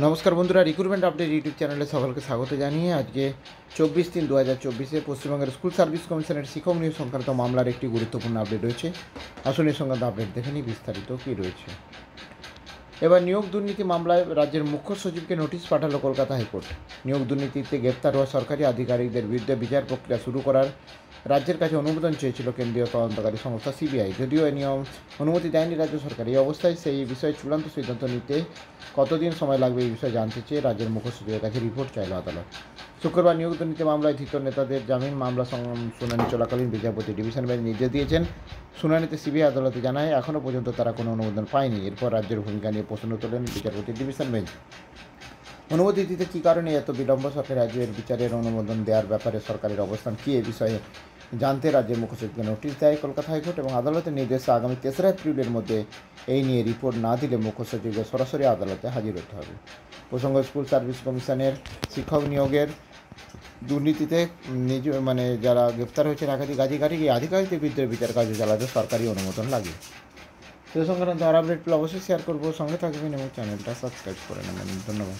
নমস্কার বন্ধুরা, recruitment update YouTube চ্যানেলে সকলকে স্বাগত জানিয়ে আজকে 24/3/2024 পশ্চিমবঙ্গের স্কুল সার্ভিস কমিশনের শিক্ষক নিয়োগ সংক্রান্ত মামলার একটি গুরুত্বপূর্ণ আপডেট রয়েছে। আসুন এই সংক্রান্ত আপডেট দেখে নিই বিস্তারিত কী রয়েছে। এবার নিয়োগ দুর্নীতি মামলায় রাজ্যের মুখ্য সচিবকে নোটিশ পাঠালো কলকাতা হাইকোর্ট। নিয়োগ দুর্নীতিতে গ্রেপ্তার হওয়া সরকারি আধিকারিকদের বিরুদ্ধে বিচার প্রক্রিয়া শুরু করার রাজ্যের কাছে অনুমোদন চেয়েছিল কেন্দ্রীয় তদন্তকারী সংস্থা সিবিআই। যদিও এ নিয়ম অনুমতি দেয়নি রাজ্য সরকার। এই অবস্থায় সেই বিষয়ে চূড়ান্ত সিদ্ধান্ত নিতে কতদিন সময় লাগবে এই বিষয়ে জানতে চেয়ে রাজ্যের মুখ্য সচিবের কাছে রিপোর্ট চাইল আদালত। শুক্রবার নিয়োগ দুর্নীতি মামলায় ধৃত নেতাদের জামিন মামলা শুনানি চলাকালীন বিচারপতি ডিভিশন বেঞ্চ নির্দেশ দিয়েছেন। শুনানিতে সিবিআই আদালতে জানায় এখনও পর্যন্ত তারা কোনো অনুমোদন পায়নি। এরপর রাজ্যের ভূমিকা নিয়ে প্রশ্ন তোলেন বিচারপতি ডিভিশন বেঞ্চ। অনুমতি দিতে কী কারণে এত বিলম্ব? সরকার রাজ্যের বিচারের অনুমোদন দেওয়ার ব্যাপারে সরকারের অবস্থান কী, এ বিষয়ে জানতে রাজ্যের মুখ্য সচিবকে নোটিশ দেয় কলকাতা হাইকোর্ট এবং আদালতের নির্দেশে আগামী 3রা এপ্রিলের মধ্যে এই নিয়ে রিপোর্ট না দিলে মুখ্য সচিবকে সরাসরি আদালতে হাজির হতে হবে। প্রসঙ্গ, স্কুল সার্ভিস কমিশনের শিক্ষক নিয়োগের দুর্নীতিতে যারা গ্রেপ্তার হয়েছেন একাধিক আধিকারিকদের বিরুদ্ধে বিচার কার্য চালাতে সরকারি অনুমোদন লাগে। সে সংক্রান্ত আর আপডেটগুলো অবশ্যই শেয়ার করবো, সঙ্গে থাকবেন এবং চ্যানেলটা সাবস্ক্রাইব করে নেবেন। ধন্যবাদ।